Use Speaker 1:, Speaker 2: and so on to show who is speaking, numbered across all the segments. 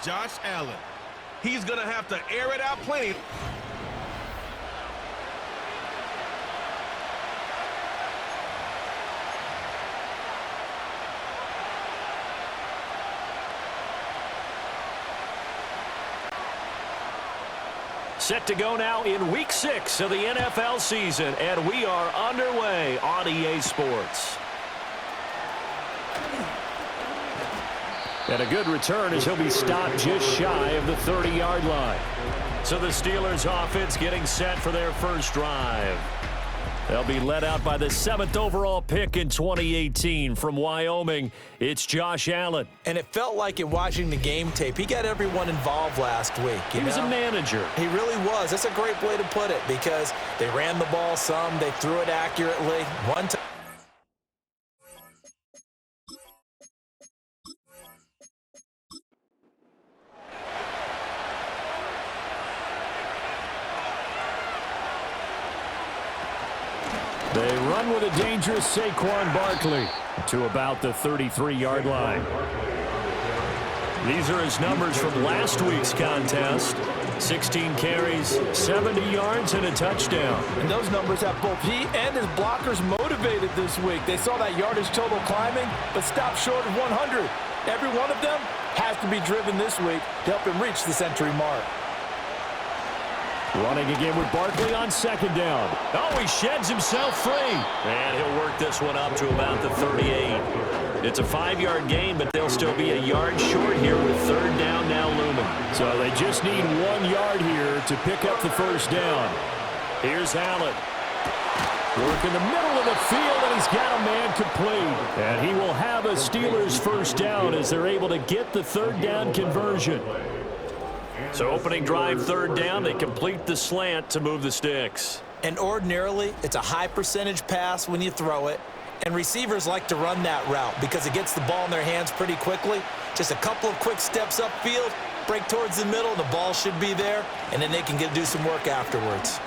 Speaker 1: Josh Allen. He's going to have to air it out plenty.
Speaker 2: Set to go now in Week 6 of the NFL season, and we are underway on EA Sports. And a good return as he'll be stopped just shy of the 30-yard line. So the Steelers offense getting set for their first drive. They'll be led out by the 7th overall pick in 2018 from Wyoming. It's Josh Allen.
Speaker 3: And it felt like in watching the game tape, he got everyone involved last week.
Speaker 2: He was a manager.
Speaker 3: He really was. That's a great way to put it because they ran the ball some, they threw it accurately. One time.
Speaker 2: They run with a dangerous Saquon Barkley to about the 33-yard line. These are his numbers from last week's contest. 16 carries, 70 yards, and a touchdown.
Speaker 4: And those numbers have both he and his blockers motivated this week. They saw that yardage total climbing, but stopped short of 100. Every one of them has to be driven this week to help him reach the century mark.
Speaker 2: Running again with Barkley on second down. Oh, he sheds himself free. And he'll work this one up to about the 38. It's a 5-yard gain, but they'll still be a yard short here with third down now looming. So they just need 1 yard here to pick up the first down. Here's Allen. Work in the middle of the field, and he's got a man complete. And he will have a Steelers first down as they're able to get the third down conversion. So opening drive, third down, they complete the slant to move the sticks.
Speaker 3: And ordinarily, it's a high percentage pass when you throw it. And receivers like to run that route because it gets the ball in their hands pretty quickly. Just a couple of quick steps upfield, break towards the middle, the ball should be there, and then they can do some work afterwards.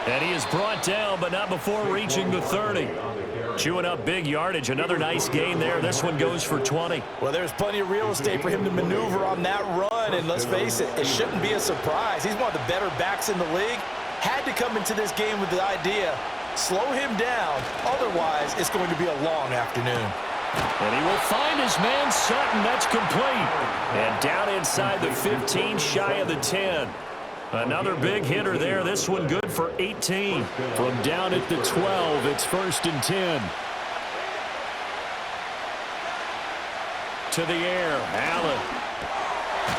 Speaker 2: And he is brought down, but not before reaching the 30. Chewing up big yardage. Another nice gain there. This one goes for 20.
Speaker 4: Well, there's plenty of real estate for him to maneuver on that run. And let's face it, it shouldn't be a surprise. He's one of the better backs in the league. Had to come into this game with the idea, slow him down. Otherwise, it's going to be a long afternoon.
Speaker 2: And he will find his man Sutton. That's complete. And down inside the 15, shy of the 10. Another big hitter there. This one good for 18. From down at the 12, it's 1st and 10. To the air, Allen.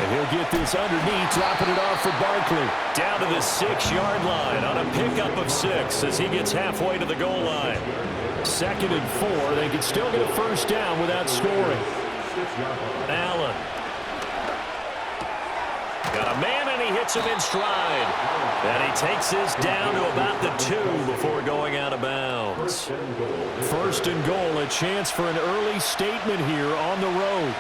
Speaker 2: And he'll get this underneath, dropping it off for Barkley. Down to the 6-yard line on a pickup of 6 as he gets halfway to the goal line. 2nd and 4. They can still get a first down without scoring. Allen. Got a man, and he hits him in stride. And he takes this down to about the 2 before going out of bounds. 1st and goal, a chance for an early statement here on the road.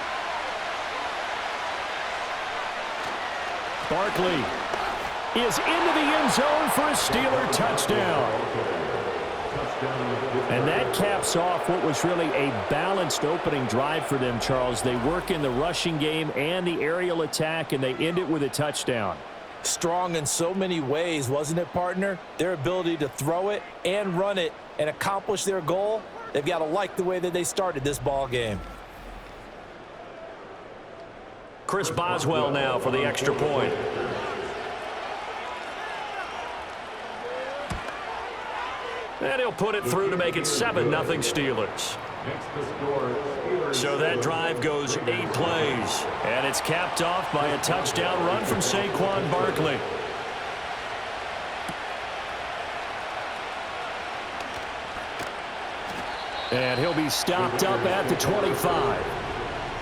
Speaker 2: Barkley is into the end zone for a Steeler touchdown. And that caps off what was really a balanced opening drive for them, Charles. They work in the rushing game and the aerial attack, and they end it with a touchdown.
Speaker 3: Strong in so many ways, wasn't it, partner? Their ability to throw it and run it and accomplish their goal, they've got to like the way that they started this ball game.
Speaker 2: Chris Boswell now for the extra point. And he'll put it through to make it 7-0 Steelers. So that drive goes 8 plays. And it's capped off by a touchdown run from Saquon Barkley. And he'll be stopped up at the 25.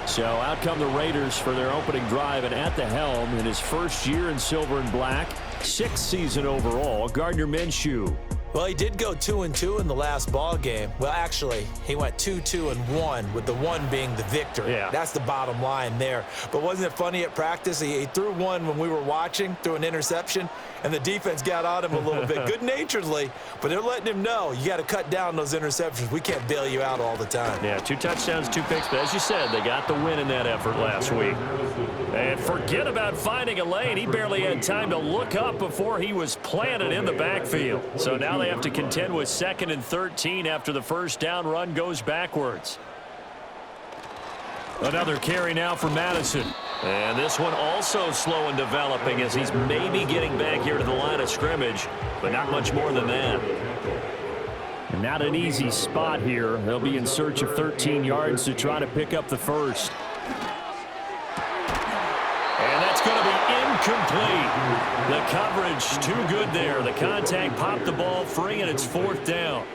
Speaker 2: So out come the Raiders for their opening drive, and at the helm in his first year in silver and black, 6th season overall, Gardner Minshew.
Speaker 3: Well, he did go 2-2 in the last ball game. Well, actually, he went 2-2-1, with the one being the victory.
Speaker 2: Yeah.
Speaker 3: That's the bottom line there. But wasn't it funny at practice? He threw one when we were watching, threw an interception, and the defense got on him a little bit, good-naturedly. But they're letting him know, you got to cut down those interceptions. We can't bail you out all the time.
Speaker 2: Yeah, 2 touchdowns, 2 picks. But as you said, they got the win in that effort last week. And forget about finding a lane. He barely had time to look up before he was planted in the backfield. So now they have to contend with 2nd and 13 after the first down run goes backwards. Another carry now for Madison. And this one also slow in developing as he's maybe getting back here to the line of scrimmage, but not much more than that. And not an easy spot here. They'll be in search of 13 yards to try to pick up the first. And that's going to be incomplete. The coverage too good there. The contact popped the ball free, and it's 4th down.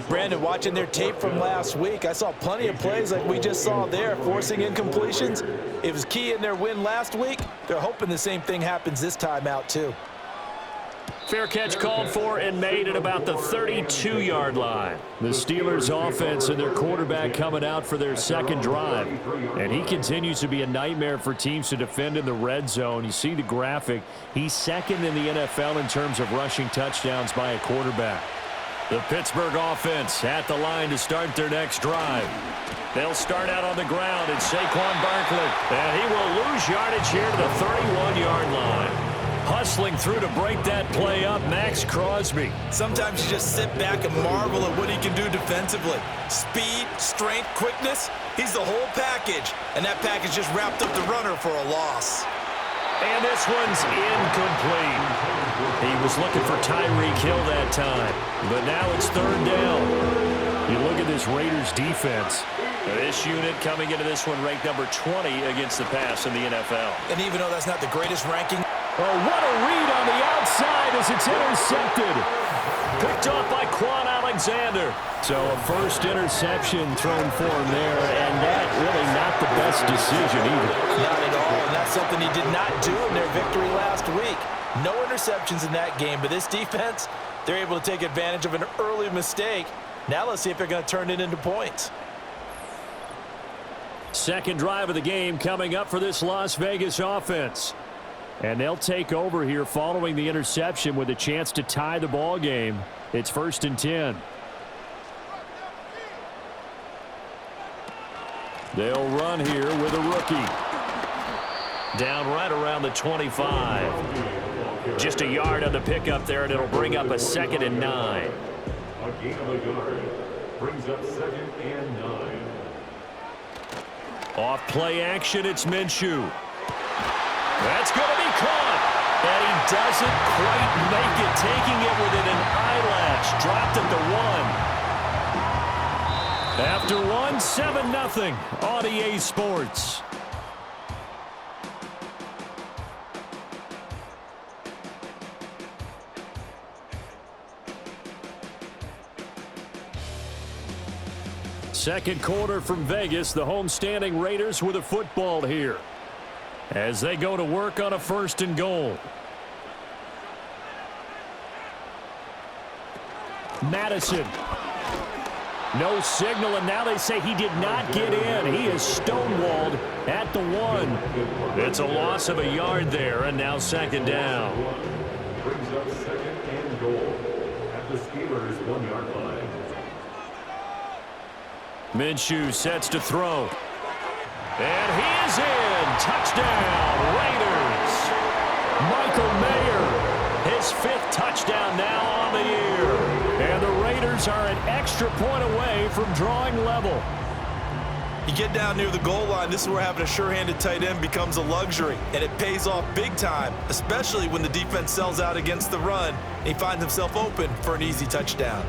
Speaker 3: Brandon, watching their tape from last week, I saw plenty of plays like we just saw there, forcing incompletions. It was key in their win last week. They're hoping the same thing happens this time out, too.
Speaker 2: Fair catch called for and made at about the 32-yard line. The Steelers offense and their quarterback coming out for their second drive. And he continues to be a nightmare for teams to defend in the red zone. You see the graphic. He's second in the NFL in terms of rushing touchdowns by a quarterback. The Pittsburgh offense at the line to start their next drive. They'll start out on the ground. It's Saquon Barkley. And he will lose yardage here to the 31-yard line. Hustling through to break that play up, Max Crosby.
Speaker 3: Sometimes you just sit back and marvel at what he can do defensively. Speed, strength, quickness, he's the whole package. And that package just wrapped up the runner for a loss.
Speaker 2: And this one's incomplete. He was looking for Tyreek Hill that time. But now it's 3rd down. You look at this Raiders defense. This unit coming into this one ranked number 20 against the pass in the NFL.
Speaker 3: And even though that's not the greatest ranking,
Speaker 2: oh, what a read on the outside as it's intercepted. Picked off by Quan Alexander. So a first interception thrown for him there, and that really not the best decision either.
Speaker 3: not at all, and that's something he did not do in their victory last week. No interceptions in that game, but this defense, they're able to take advantage of an early mistake. Now let's see if they're going to turn it into points.
Speaker 2: Second drive of the game coming up for this Las Vegas offense. And they'll take over here following the interception with a chance to tie the ball game. It's 1st and 10. They'll run here with a rookie. Down right around the 25. Just a yard on the pickup there, and it'll bring up a 2nd and 9.
Speaker 5: A gain of a yard brings up 2nd and 9.
Speaker 2: Off play action, it's Minshew. That's going to be caught. And he doesn't quite make it, taking it within an eyelash. Dropped at the 1. After 1, 7-0 on EA Sports. Second quarter from Vegas. The homestanding Raiders with a football here as they go to work on a 1st and goal. Madison. No signal, and now they say he did not get in. He is stonewalled at the 1. It's a loss of a yard there, and now 2nd down.
Speaker 5: Brings up 2nd and goal at the Steelers' 1-yard line.
Speaker 2: Minshew sets to throw. And he is in. Touchdown, Raiders. Michael Mayer, his 5th touchdown now on the year. And the Raiders are an extra point away from drawing level.
Speaker 3: You get down near the goal line, this is where having a sure-handed tight end becomes a luxury, and it pays off big time, especially when the defense sells out against the run. He finds himself open for an easy touchdown.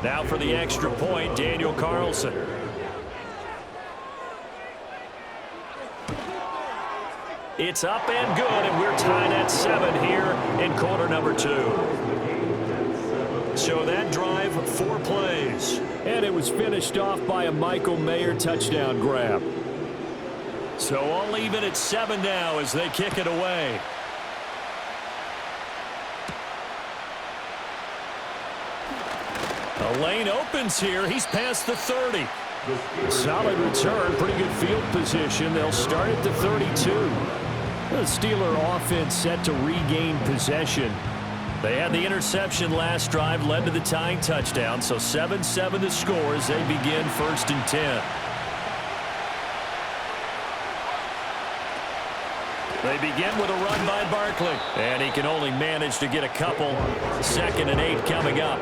Speaker 2: Now for the extra point, Daniel Carlson. It's up and good, and we're tied at 7 here in quarter number 2. So that drive, 4 plays. And it was finished off by a Michael Mayer touchdown grab. So all even at 7 now as they kick it away. A lane opens here. He's past the 30. Solid return, pretty good field position. They'll start at the 32. The Steeler offense set to regain possession. They had the interception last drive, led to the tying touchdown, so 7-7 the score as they begin 1st and 10. They begin with a run by Barkley, and he can only manage to get a couple. 2nd and 8 coming up.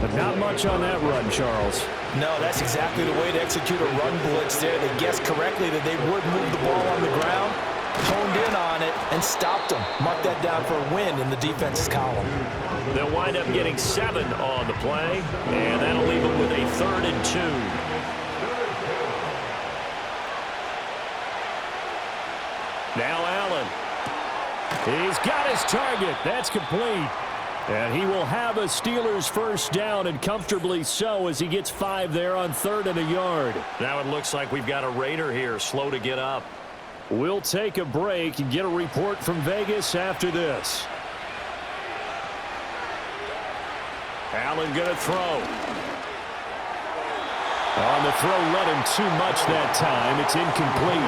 Speaker 2: But not much on that run, Charles.
Speaker 4: No, that's exactly the way to execute a run blitz there. They guessed correctly that they would move the ball on the ground, honed in on it, and stopped them. Mark that down for a win in the defense's column.
Speaker 2: They'll wind up getting 7 on the play, and that'll leave them with a 3rd and 2. Now Allen. He's got his target. That's complete. And he will have a Steelers first down, and comfortably so, as he gets 5 there on 3rd and a yard. Now it looks like we've got a Raider here, slow to get up. We'll take a break and get a report from Vegas after this. Allen going to throw. On the throw, let him too much that time. It's incomplete.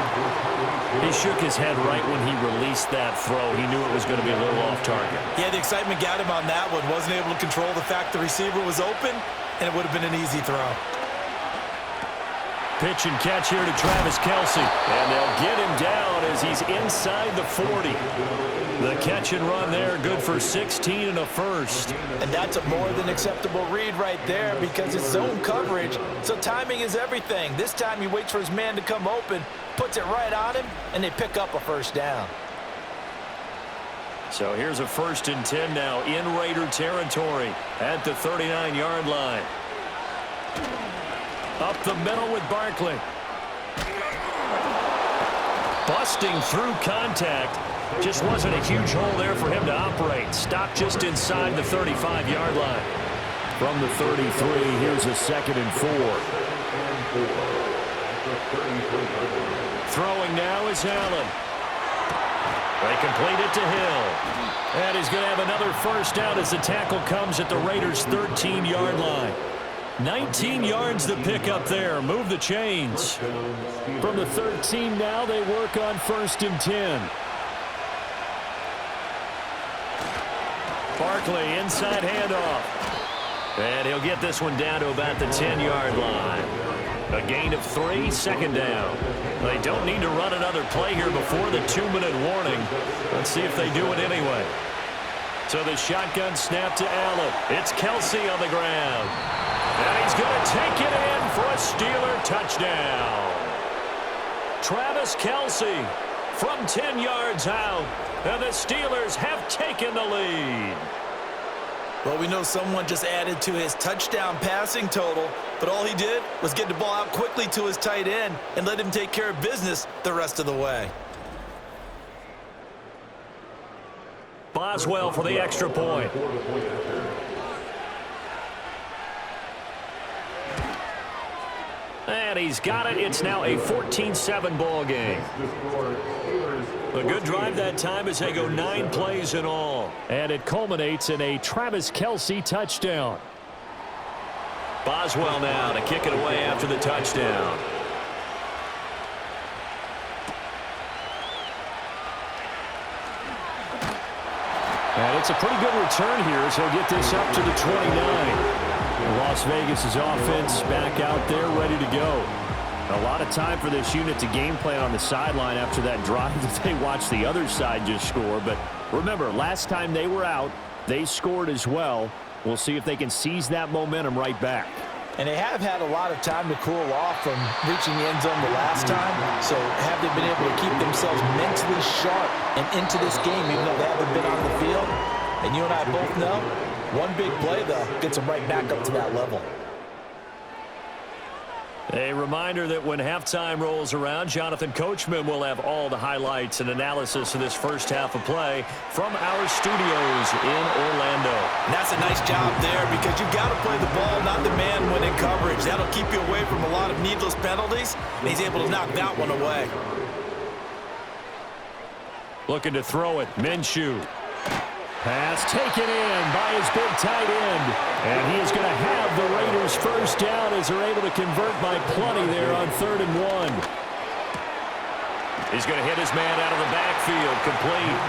Speaker 2: He shook his head right when he released that throw. He knew it was going to be a little off target.
Speaker 3: Yeah, the excitement got him on that one. Wasn't able to control the fact the receiver was open, and it would have been an easy throw.
Speaker 2: Pitch and catch here to Travis Kelce. And they'll get him down as he's inside the 40. The catch and run there, good for 16 and a first.
Speaker 4: And that's a more than acceptable read right there because it's zone coverage, so timing is everything. This time he waits for his man to come open, puts it right on him, and they pick up a first down.
Speaker 2: So here's a 1st and 10 now in Raider territory at the 39-yard line. Up the middle with Barkley. Busting through contact. Just wasn't a huge hole there for him to operate. Stopped just inside the 35-yard line. From the 33, here's a 2nd and 4. Throwing now is Allen. They complete it to Hill. And he's going to have another first down as the tackle comes at the Raiders' 13-yard line. 19 yards to pick up there. Move the chains. From the 13 now, they work on 1st and 10. Barkley, inside handoff. And he'll get this one down to about the 10-yard line. A gain of 3, 2nd down. They don't need to run another play here before the 2-minute warning. Let's see if they do it anyway. So the shotgun snap to Allen. It's Kelce on the ground. And he's going to take it in for a Steeler touchdown. Travis Kelce from 10 yards out. And the Steelers have taken the lead.
Speaker 3: Well, we know someone just added to his touchdown passing total, but all he did was get the ball out quickly to his tight end and let him take care of business the rest of the way.
Speaker 2: Boswell for the extra point. And he's got it. It's now a 14-7 ball game. A good drive that time as they go 9 plays in all. And it culminates in a Travis Kelce touchdown. Boswell now to kick it away after the touchdown. And it's a pretty good return here as he'll get this up to the 29. Las Vegas' offense back out there ready to go. A lot of time for this unit to game plan on the sideline after that drive that they watched the other side just score. But remember, last time they were out, they scored as well. We'll see if they can seize that momentum right back.
Speaker 4: And they have had a lot of time to cool off from reaching the end zone the last time. So have they been able to keep themselves mentally sharp and into this game even though they haven't been on the field? And you and I both know, one big play, though, gets them right back up to that level.
Speaker 2: A reminder that when halftime rolls around, Jonathan Coachman will have all the highlights and analysis of this first half of play from our studios in Orlando.
Speaker 3: And that's a nice job there because you've got to play the ball, not the man when in coverage. That'll keep you away from a lot of needless penalties, and he's able to knock that one away.
Speaker 2: Looking to throw it, Minshew. Pass taken in by his big tight end. And he is going to have the Raiders first down as they're able to convert by plenty there on 3rd and 1. He's going to hit his man out of the backfield, complete.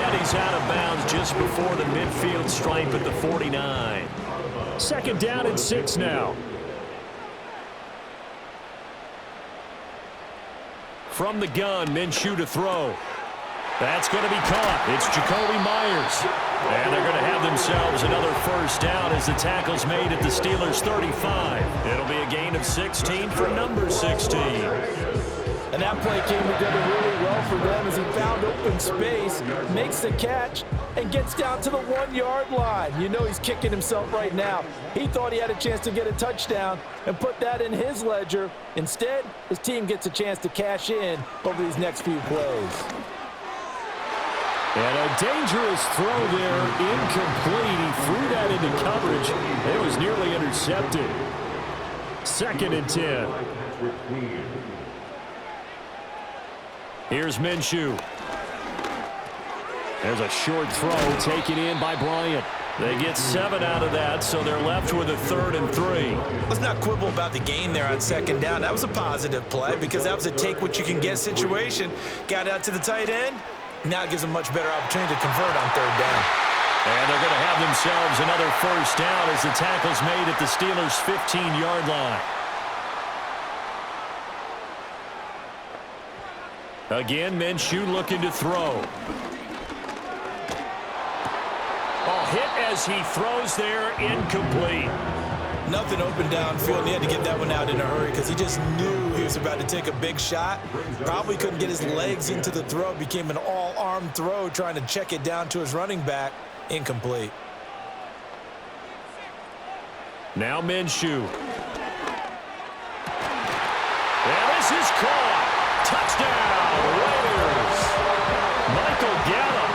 Speaker 2: And he's out of bounds just before the midfield stripe at the 49. 2nd down and 6 now. From the gun, Minshew to throw. That's going to be caught. It's Jacoby Myers. And they're going to have themselves another first down as the tackle's made at the Steelers' 35. It'll be a gain of 16 for number 16.
Speaker 4: And that play came together really well for them as he found open space, makes the catch, and gets down to the 1-yard line. You know he's kicking himself right now. He thought he had a chance to get a touchdown and put that in his ledger. Instead, his team gets a chance to cash in over these next few plays.
Speaker 2: And a dangerous throw there, incomplete. He threw that into coverage. It was nearly intercepted. 2nd and 10. Here's Minshew. There's a short throw taken in by Bryant. They get 7 out of that, so they're left with a 3rd and 3.
Speaker 3: Let's not quibble about the gain there on 2nd down. That was a positive play because that was a take-what-you-can-get situation. Got out to the tight end. Now it gives them much better opportunity to convert on 3rd down.
Speaker 2: And they're going to have themselves another first down as the tackle's made at the Steelers' 15-yard line. Again, Minshew looking to throw. Hit as he throws there, incomplete.
Speaker 3: Nothing open downfield, and he had to get that one out in a hurry because he just knew he was about to take a big shot. Probably couldn't get his legs into the throw. Became an all-arm throw trying to check it down to his running back. Incomplete.
Speaker 2: Now Minshew. And this is caught. Touchdown, Raiders. Michael Gallup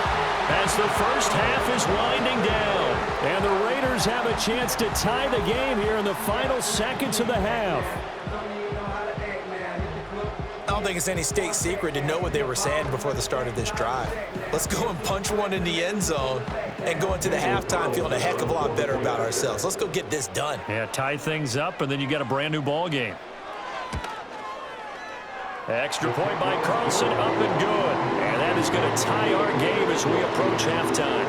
Speaker 2: as the first half is winding down. And the Raiders have a chance to tie the game here in the final seconds of the half.
Speaker 3: I don't think it's any state secret to know what they were saying before the start of this drive. Let's go and punch one in the end zone and go into the halftime feeling a heck of a lot better about ourselves. Let's go get this done.
Speaker 2: Yeah, tie things up, and then you get a brand new ball game. Extra point by Carlson, up and good. And that is going to tie our game as we approach halftime.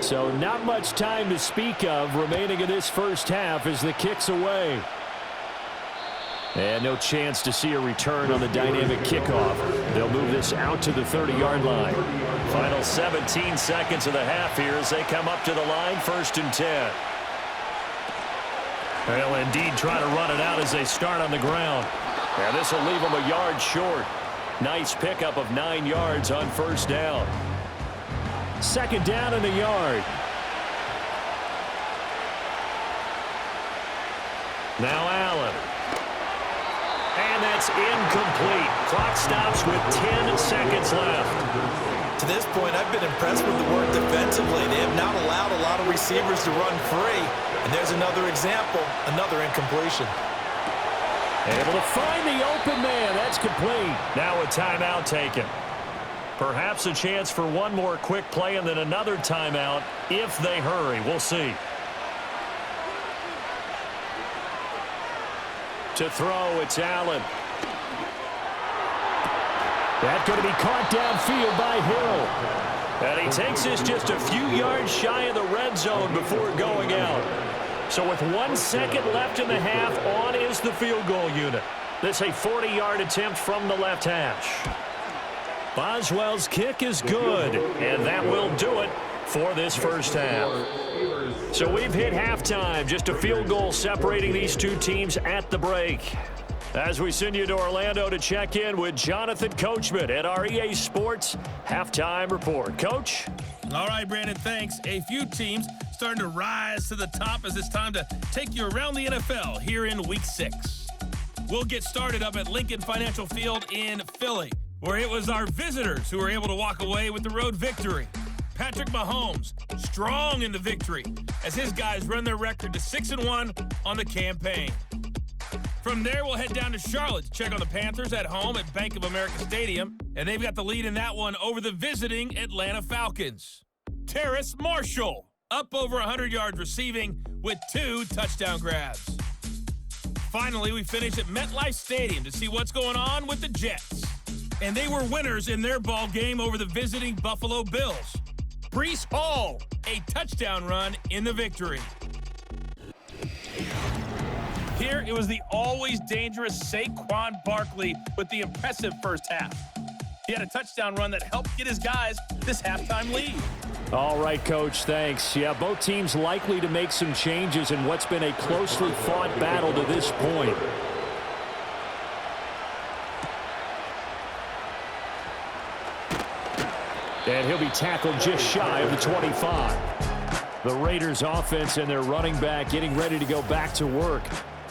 Speaker 2: So not much time to speak of remaining in this first half as the kick's away. And no chance to see a return on the dynamic kickoff. They'll move this out to the 30-yard line. Final 17 seconds of the half here as they come up to the line, 1st and 10. They'll indeed try to run it out as they start on the ground. And this will leave them a yard short. Nice pickup of 9 yards on 1st down. 2nd down and a yard. Now Allen. And that's incomplete. Clock stops with 10 seconds left.
Speaker 3: To this point, I've been impressed with the work defensively. They have not allowed a lot of receivers to run free. And there's another example, another incompletion.
Speaker 2: Able to find the open man. That's complete. Now a timeout taken. Perhaps a chance for one more quick play and then another timeout if they hurry. We'll see. To throw, it's Allen. That's going to be caught downfield by Hill. And he takes this just a few yards shy of the red zone before going out. So with 1 second left in the half, on is the field goal unit. This a 40-yard attempt from the left hash. Boswell's kick is good, and that will do it for this first half. So we've hit halftime, just a field goal separating these two teams at the break. As we send you to Orlando to check in with Jonathan Coachman at our EA Sports Halftime Report. Coach?
Speaker 1: All right, Brandon, thanks. A few teams starting to rise to the top as it's time to take you around the NFL here in Week 6. We'll get started up at Lincoln Financial Field in Philly, where it was our visitors who were able to walk away with the road victory. Patrick Mahomes, strong in the victory, as his guys run their record to 6-1 on the campaign. From there, we'll head down to Charlotte to check on the Panthers at home at Bank of America Stadium. And they've got the lead in that one over the visiting Atlanta Falcons. Terrace Marshall, up over 100 yards receiving with 2 touchdown grabs. Finally, we finish at MetLife Stadium to see what's going on with the Jets. And they were winners in their ball game over the visiting Buffalo Bills. Breece Hall, a touchdown run in the victory. Here, it was the always dangerous Saquon Barkley with the impressive first half. He had a touchdown run that helped get his guys this halftime lead.
Speaker 2: All right, Coach, thanks. Yeah, both teams likely to make some changes in what's been a closely fought battle to this point. And he'll be tackled just shy of the 25. The Raiders offense and their running back getting ready to go back to work.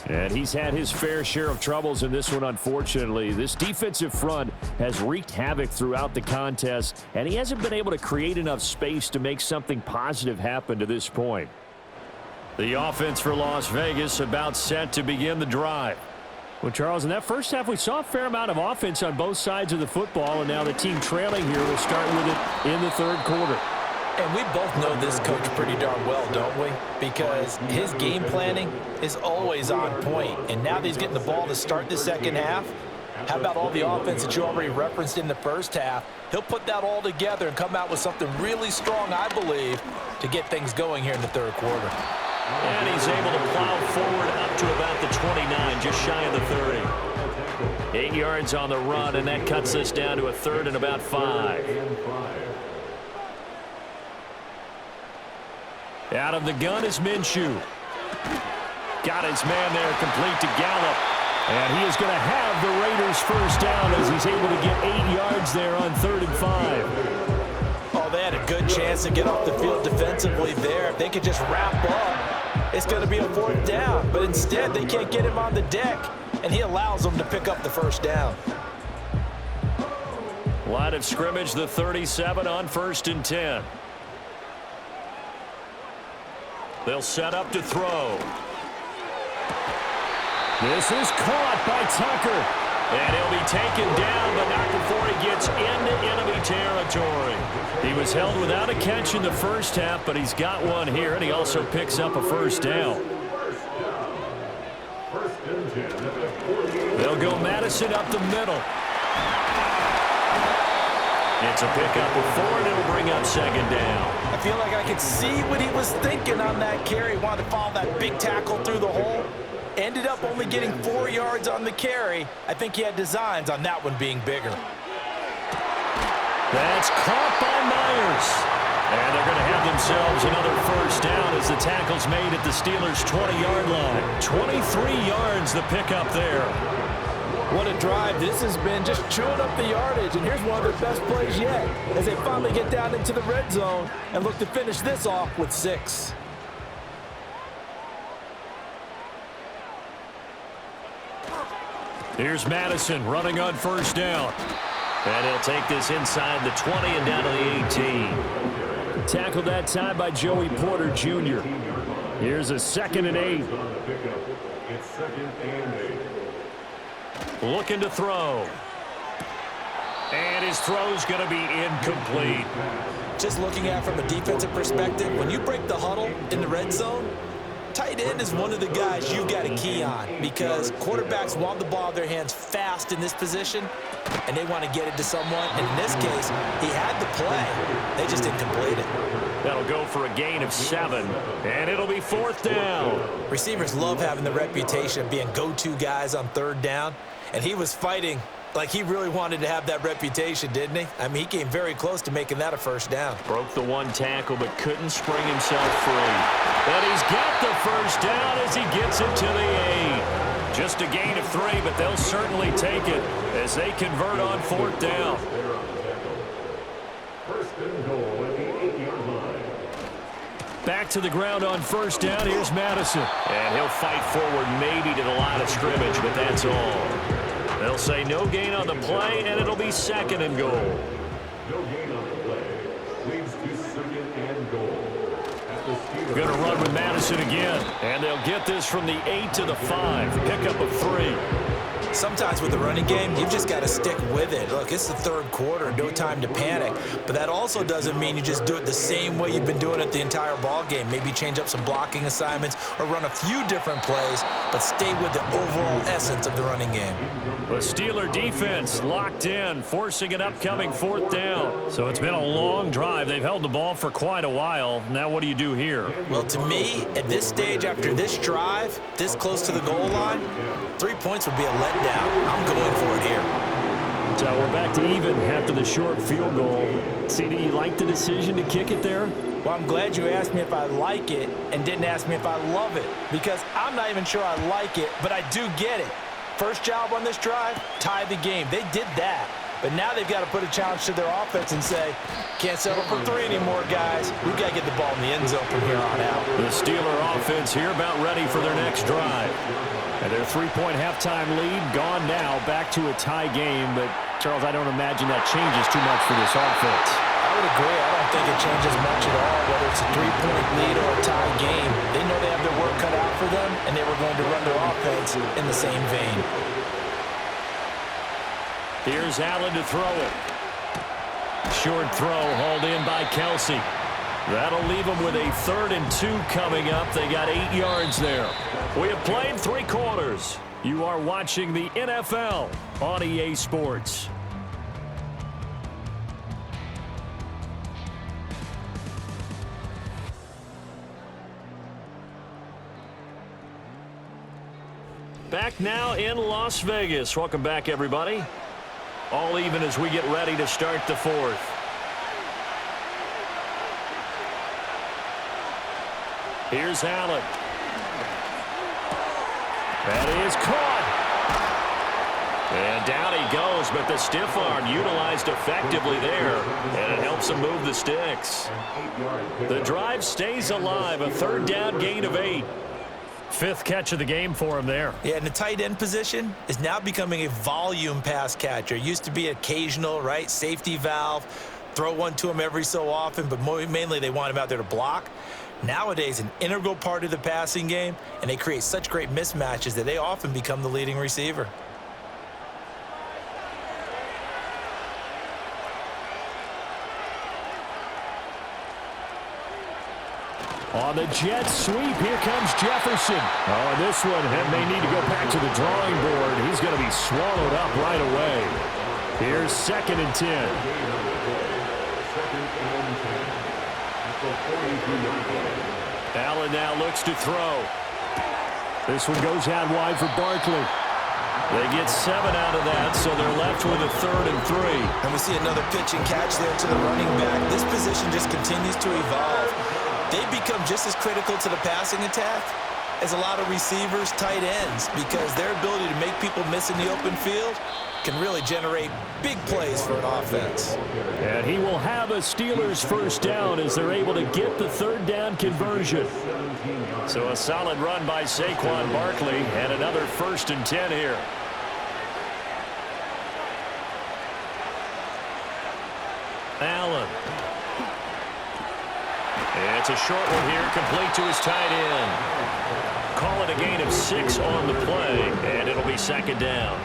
Speaker 2: And he's had his fair share of troubles in this one, unfortunately. This defensive front has wreaked havoc throughout the contest, and he hasn't been able to create enough space to make something positive happen to this point. The offense for Las Vegas about set to begin the drive. Well, Charles, in that first half, we saw a fair amount of offense on both sides of the football, and now the team trailing here will start with it in the third quarter.
Speaker 4: And we both know this coach pretty darn well, don't we? Because his game planning is always on point. And now that he's getting the ball to start the second half, how about all the offense that you already referenced in the first half? He'll put that all together and come out with something really strong, I believe, to get things going here in the third quarter.
Speaker 2: And he's able to plow forward up to about the 29, just shy of the 30. 8 yards on the run, and that cuts us down to a third and about 5. Out of the gun is Minshew. Got his man there, complete to Gallup. And he is going to have the Raiders first down as he's able to get 8 yards there on 3rd and 5.
Speaker 4: Oh, they had a good chance to get off the field defensively there. If they could just wrap up, it's going to be a 4th down. But instead, they can't get him on the deck, and he allows them to pick up the first down.
Speaker 2: Line of scrimmage, the 37 on 1st and 10. They'll set up to throw. This is caught by Tucker. And he'll be taken down, but not before he gets into enemy territory. He was held without a catch in the first half, but he's got one here, and he also picks up a first down. They'll go Madison up the middle. It's a pickup of 4, and it'll bring up 2nd down.
Speaker 4: I feel like I could see what he was thinking on that carry. He wanted to follow that big tackle through the hole. Ended up only getting 4 yards on the carry. I think he had designs on that one being bigger.
Speaker 2: That's caught by Myers. And they're going to have themselves another first down as the tackle's made at the Steelers' 20-yard line. 23 yards the pickup there.
Speaker 4: What a drive this has been, just chewing up the yardage. And here's one of the best plays yet as they finally get down into the red zone and look to finish this off with 6.
Speaker 2: Here's Madison running on first down. And he'll take this inside the 20 and down to the 18. Tackled that time by Joey Porter Jr. Here's a 2nd and 8.
Speaker 5: It's 2nd and 8.
Speaker 2: Looking to throw. And his throw's going to be incomplete.
Speaker 3: Just looking at it from a defensive perspective, when you break the huddle in the red zone, tight end is one of the guys you've got to key on because quarterbacks want the ball in their hands fast in this position, and they want to get it to someone. And in this case, he had the play. They just didn't complete it.
Speaker 2: That'll go for a gain of 7, and it'll be 4th down.
Speaker 3: Receivers love having the reputation of being go-to guys on 3rd down, and he was fighting like he really wanted to have that reputation, didn't he? I mean, he came very close to making that a first down.
Speaker 2: Broke the 1 tackle, but couldn't spring himself free. But he's got the first down as he gets it to the 8. Just a gain of 3, but they'll certainly take it as they convert on 4th down.
Speaker 5: First and goal at the 8-yard line.
Speaker 2: Back to the ground on first down. Here's Madison. And he'll fight forward maybe to the line of scrimmage, but that's all. They'll say no gain on the play, and it'll be 2nd and goal.
Speaker 5: No gain on the play. Leads to 2nd and goal. At the
Speaker 2: Going to run with Madison again. And they'll get this from the 8 to the 5. Pickup of 3.
Speaker 3: Sometimes with the running game, you've just got to stick with it. Look, it's the third quarter, no time to panic. But that also doesn't mean you just do it the same way you've been doing it the entire ball game. Maybe change up some blocking assignments or run a few different plays, but stay with the overall essence of the running game.
Speaker 2: The Steeler defense locked in, forcing an upcoming 4th down. So it's been a long drive. They've held the ball for quite a while. Now what do you do here?
Speaker 3: Well, to me, at this stage, after this drive, this close to the goal line, 3 points would be a letdown. I'm going for it here.
Speaker 2: So we're back to even after the short field goal. CD, you like the decision to kick it there?
Speaker 4: Well, I'm glad you asked me if I like it and didn't ask me if I love it, because I'm not even sure I like it, but I do get it. First job on this drive, tie the game. They did that. But now they've got to put a challenge to their offense and say, can't settle for 3 anymore, guys. We've got to get the ball in the end zone from here on out.
Speaker 2: The Steeler offense here about ready for their next drive. And their 3-point halftime lead gone now, back to a tie game. But, Charles, I don't imagine that changes too much for this offense.
Speaker 4: I would agree. I don't think it changes much at all, whether it's a 3-point lead or a tie game. They know they have their work cut out for them, and they were going to run their offense in the same vein.
Speaker 2: Here's Allen to throw it. Short throw hauled in by Kelsey. That'll leave them with a 3rd and 2 coming up. They got 8 yards there. We have played 3 quarters. You are watching the NFL on EA Sports. Back now in Las Vegas. Welcome back, everybody. All even as we get ready to start the 4th. Here's Allen. That is caught. And down he goes, but the stiff arm utilized effectively there, and it helps him move the sticks. The drive stays alive, a 3rd down gain of 8. 5th catch of the game for him there.
Speaker 3: Yeah, and the tight end position is now becoming a volume pass catcher. It used to be occasional, right? Safety valve, throw one to him every so often, but mainly they want him out there to block. Nowadays, an integral part of the passing game, and they create such great mismatches that they often become the leading receiver.
Speaker 2: On the jet sweep, here comes Jefferson. Oh, and this one may need to go back to the drawing board. He's going to be swallowed up right away. Here's 2nd and 10. Allen now looks to throw. This one goes out wide for Barkley. They get 7 out of that, so they're left with a 3rd and 3.
Speaker 3: And we see another pitch and catch there to the running back. This position just continues to evolve. They become just as critical to the passing attack as a lot of receivers, tight ends, because their ability to make people miss in the open field can really generate big plays for an offense.
Speaker 2: And he will have a Steelers 1st down as they're able to get the 3rd down conversion. So a solid run by Saquon Barkley and another 1st and 10 here. Allen. It's a short one here, complete to his tight end. Call it a gain of 6 on the play, and it'll be 2nd down.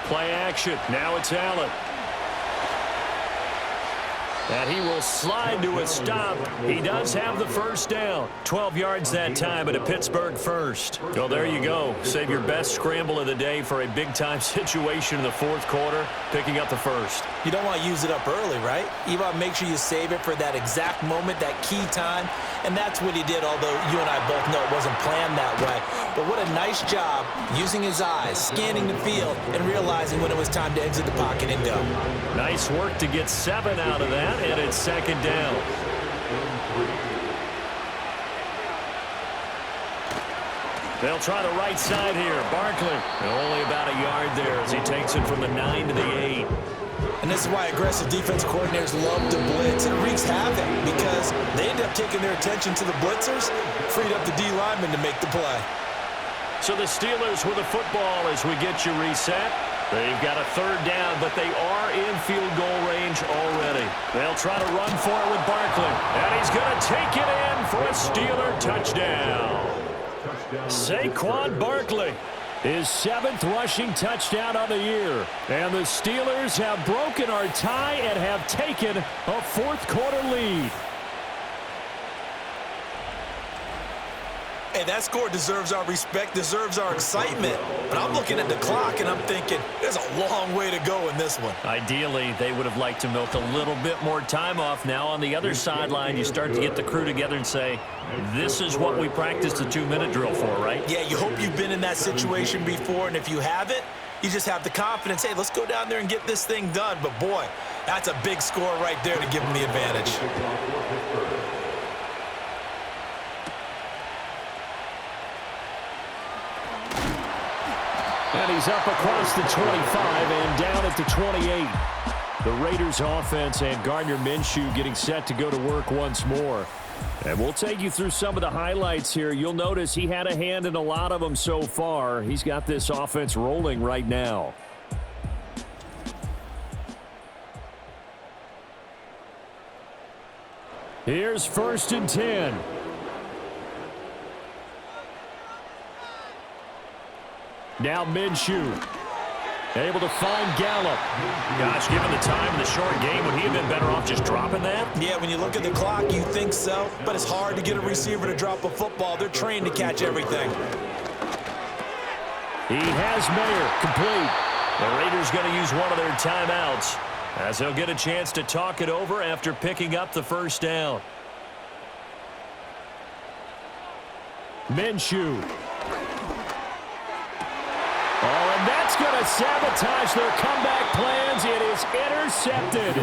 Speaker 2: Play action. Now it's Allen. And he will slide to a stop. He does have the 1st down. 12 yards that time, but a Pittsburgh 1st. Well, there you go. Save your best scramble of the day for a big-time situation in the 4th quarter, picking up the 1st.
Speaker 3: You don't want to use it up early, right? You want to make sure you save it for that exact moment, that key time. And that's what he did, although you and I both know it wasn't planned that way. But what a nice job using his eyes, scanning the field, and realizing when it was time to exit the pocket and go.
Speaker 2: Nice work to get 7 out of that. And it's 2nd down. They'll try the right side here. Barkley only about a yard there as he takes it from the 9 to the 8.
Speaker 3: And this is why aggressive defense coordinators love to blitz. It wreaks havoc because they end up taking their attention to the blitzers, freed up the D lineman to make the play.
Speaker 2: So the Steelers with the football as we get you reset. They've got a third down, but they are in field goal range already. They'll try to run for it with Barkley. And he's going to take it in for a Steeler touchdown. Saquon Barkley, his 7th rushing touchdown on the year. And the Steelers have broken our tie and have taken a fourth-quarter lead.
Speaker 3: Hey, that score deserves our respect, deserves our excitement. But I'm looking at the clock, and I'm thinking, there's a long way to go in this one.
Speaker 2: Ideally, they would have liked to milk a little bit more time off. Now on the other sideline, you start to get the crew together and say, this is what we practiced the 2-minute drill for, right?
Speaker 3: Yeah, you hope you've been in that situation before, and if you haven't, you just have the confidence, hey, let's go down there and get this thing done. But, boy, that's a big score right there to give them the advantage.
Speaker 2: And he's up across the 25 and down at the 28. The Raiders offense and Gardner Minshew getting set to go to work once more. And we'll take you through some of the highlights here. You'll notice he had a hand in a lot of them so far. He's got this offense rolling right now. Here's 1st and 10. Now Minshew, able to find Gallup. Gosh, given the time in the short game, would he have been better off just dropping that?
Speaker 3: Yeah, when you look at the clock, you think so. But it's hard to get a receiver to drop a football. They're trained to catch everything.
Speaker 2: He has Mayer complete. The Raiders going to use one of their timeouts as they'll get a chance to talk it over after picking up the first down. Minshew. Oh, and that's going to sabotage their comeback plans. It is intercepted.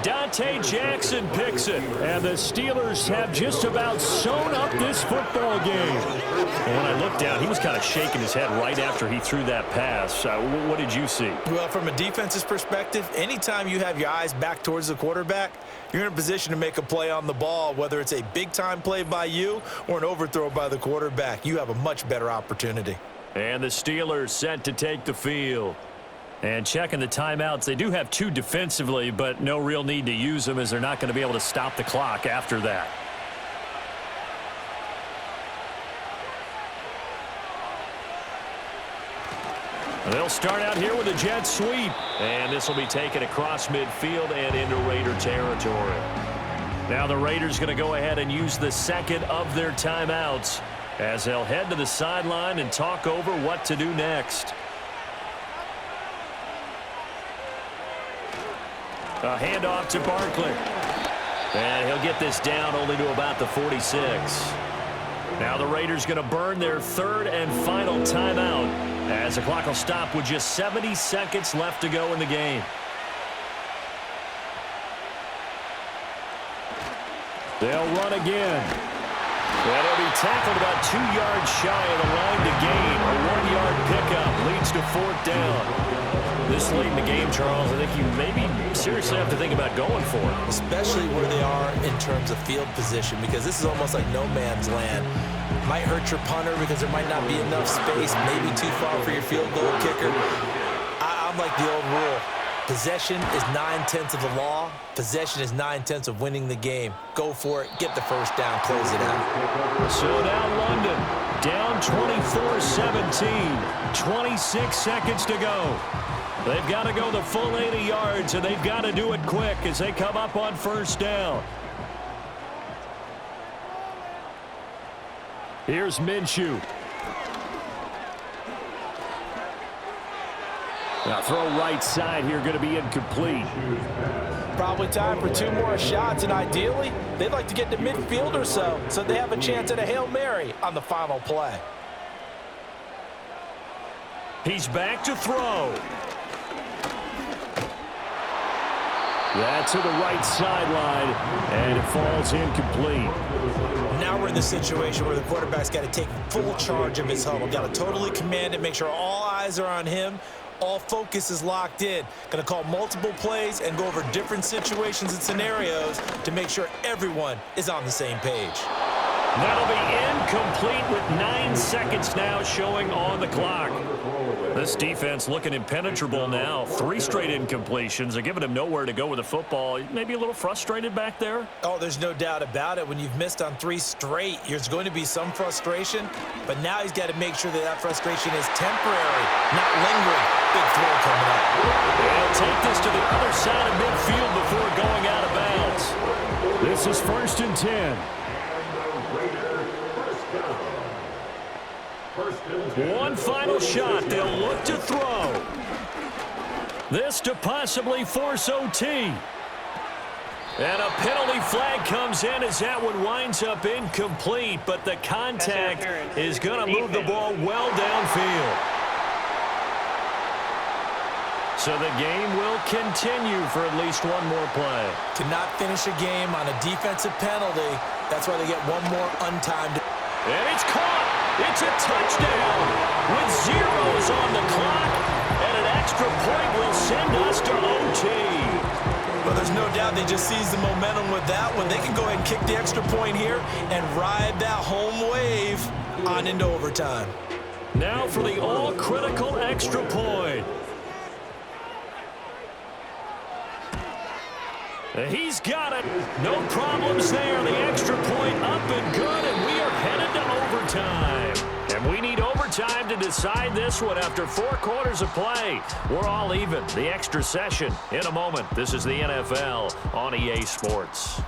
Speaker 2: Dante Jackson picks it. And the Steelers have just about sewn up this football game. And when I looked down, he was kind of shaking his head right after he threw that pass. What did you see?
Speaker 3: Well, from a defense's perspective, anytime you have your eyes back towards the quarterback, you're in a position to make a play on the ball, whether it's a big-time play by you or an overthrow by the quarterback. You have a much better opportunity.
Speaker 2: And the Steelers set to take the field. And checking the timeouts, they do have 2 defensively, but no real need to use them as they're not going to be able to stop the clock after that. They'll start out here with a jet sweep. And this will be taken across midfield and into Raider territory. Now the Raiders going to go ahead and use the second of their timeouts as they'll head to the sideline and talk over what to do next. A handoff to Barkley. And he'll get this down only to about the 46. Now the Raiders going to burn their 3rd and final timeout as the clock will stop with just 70 seconds left to go in the game. They'll run again. And he'll be tackled about 2 yards shy of the line to gain. A 1-yard pickup leads to 4th down. This late in the game, Charles, I think you maybe seriously have to think about going for it.
Speaker 3: Especially where they are in terms of field position, because this is almost like no man's land. Might hurt your punter because there might not be enough space, maybe too far for your field goal kicker. I'm like the old rule. Possession is 9/10 of the law. Possession is 9/10 of winning the game. Go for it. Get the first down. Close it out.
Speaker 2: So now London down 24-17. 26 seconds to go. They've got to go the full 80 yards, and they've got to do it quick as they come up on first down. Here's Minshew. Now throw right side here, going to be incomplete.
Speaker 4: Probably time for 2 more shots, and ideally, they'd like to get to midfield or so they have a chance at a Hail Mary on the final play.
Speaker 2: He's back to throw. That's to the right sideline, and it falls incomplete.
Speaker 3: Now we're in the situation where the quarterback's got to take full charge of his huddle. Got to totally command it, make sure all eyes are on him. All focus is locked in. Going to call multiple plays and go over different situations and scenarios to make sure everyone is on the same page.
Speaker 2: That'll be incomplete with 9 seconds now showing on the clock. This defense looking impenetrable now. 3 straight incompletions. They're giving him nowhere to go with the football. Maybe a little frustrated back there?
Speaker 3: Oh, there's no doubt about it. When you've missed on 3 straight, there's going to be some frustration, but now he's got to make sure that that frustration is temporary, not lingering. Big throw coming up.
Speaker 2: They'll take this to the other side of midfield before going out of bounds.
Speaker 6: This is 1st and 10.
Speaker 2: One final shot. They'll look to throw. This to possibly force OT. And a penalty flag comes in as that one winds up incomplete, but the contact is going to move the ball well downfield. So the game will continue for at least one more play.
Speaker 3: Cannot finish a game on a defensive penalty. That's why they get one more untimed.
Speaker 2: And it's caught. It's a touchdown with zeros on the clock. And an extra point will send us to OT.
Speaker 3: Well, there's no doubt they just seized the momentum with that one. They can go ahead and kick the extra point here and ride that home wave on into overtime.
Speaker 2: Now for the all-critical extra point. He's got it. No problems there. The extra point up and good, and we are headed to overtime. And we need overtime to decide this one after 4 quarters of play. We're all even. The extra session in a moment. This is the NFL on EA Sports.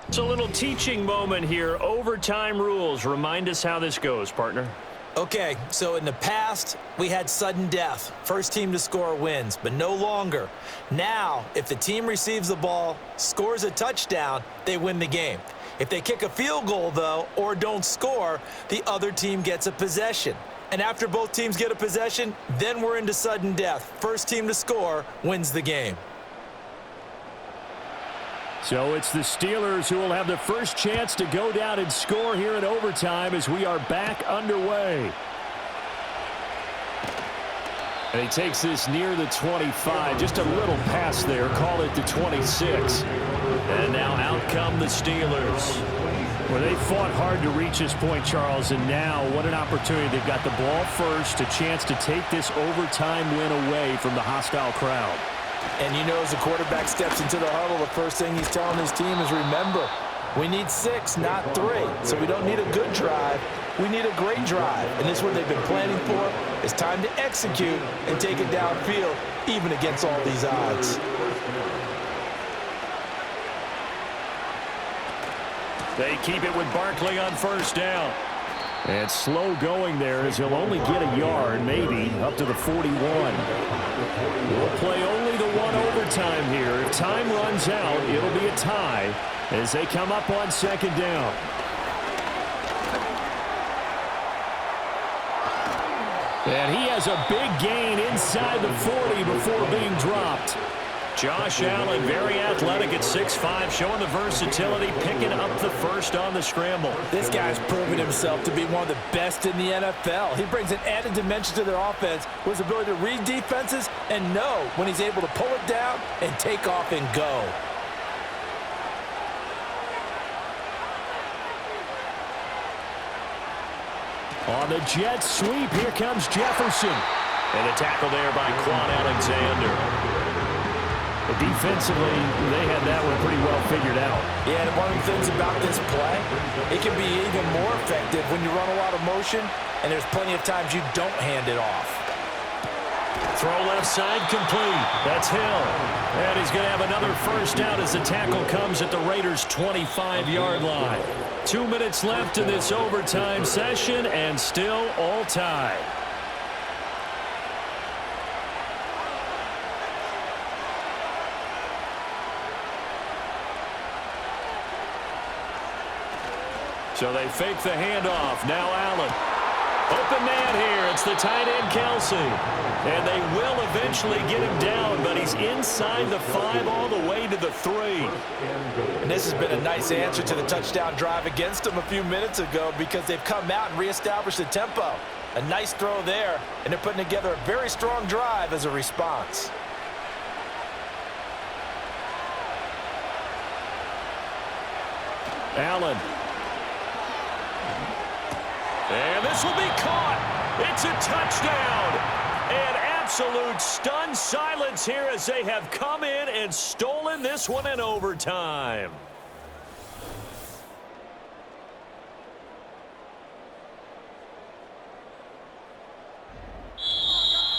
Speaker 2: It's a little teaching moment here. Overtime rules. Remind us how this goes, partner.
Speaker 3: Okay, so in the past, we had sudden death. First team to score wins, but no longer. Now, if the team receives the ball, scores a touchdown, they win the game. If they kick a field goal, though, or don't score, the other team gets a possession. And after both teams get a possession, then we're into sudden death. First team to score wins the game.
Speaker 6: So it's the Steelers who will have the first chance to go down and score here in overtime as we are back underway. And he takes this near the 25. Just a little pass there. Call it the 26.
Speaker 2: And now out come the Steelers.
Speaker 6: Well, they fought hard to reach this point, Charles, and now what an opportunity. They've got the ball first, a chance to take this overtime win away from the hostile crowd.
Speaker 4: And you know, as the quarterback steps into the huddle, the first thing he's telling his team is, remember, we need 6, not 3. So we don't need a good drive. We need a great drive. And this is what they've been planning for. It's time to execute and take it downfield, even against all these odds.
Speaker 2: They keep it with Barkley on first down.
Speaker 6: And slow going there as he'll only get a yard, maybe, up to the 41. We'll play only the one overtime here. If time runs out, it'll be a tie as they come up on second down. And he has a big gain inside the 40 before being dropped.
Speaker 2: Josh Allen, very athletic at 6'5", showing the versatility, picking up the first on the scramble.
Speaker 4: This guy's proven himself to be one of the best in the NFL. He brings an added dimension to their offense with his ability to read defenses and know when he's able to pull it down and take off and go.
Speaker 6: On the jet sweep, here comes Jefferson.
Speaker 2: And a tackle there by Quan Alexander.
Speaker 6: Defensively, they had that one pretty well figured out.
Speaker 4: Yeah, and one of the things about this play, it can be even more effective when you run a lot of motion, and there's plenty of times you don't hand it off.
Speaker 2: Throw left side complete. That's Hill. And he's going to have another first down as the tackle comes at the Raiders' 25-yard line. 2 minutes left in this overtime session, and still all tied. So they fake the handoff. Now Allen. Open man here. It's the tight end, Kelsey. And they will eventually get him down, but he's inside the 5 all the way to the 3.
Speaker 4: And this has been a nice answer to the touchdown drive against them a few minutes ago because they've come out and reestablished the tempo. A nice throw there, and they're putting together a very strong drive as a response.
Speaker 6: Allen.
Speaker 2: And this will be caught. It's a touchdown. And absolute stunned silence here as they have come in and stolen this one in overtime.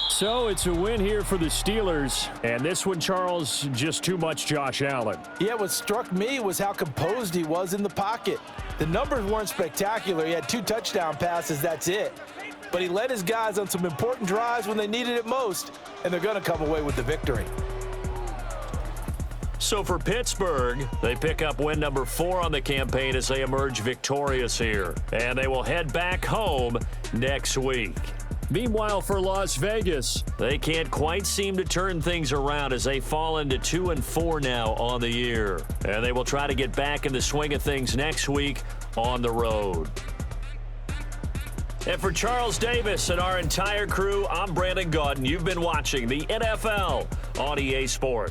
Speaker 6: So it's a win here for the Steelers. And this one, Charles, just too much Josh Allen.
Speaker 4: Yeah, what struck me was how composed he was in the pocket. The numbers weren't spectacular. He had 2 touchdown passes, that's it. But he led his guys on some important drives when they needed it most, and they're going to come away with the victory.
Speaker 2: So for Pittsburgh, they pick up win number 4 on the campaign as they emerge victorious here. And they will head back home next week.
Speaker 6: Meanwhile, for Las Vegas,
Speaker 2: they can't quite seem to turn things around as they fall into 2-4 now on the year. And they will try to get back in the swing of things next week on the road. And for Charles Davis and our entire crew, I'm Brandon Gaudin. You've been watching the NFL on EA Sports.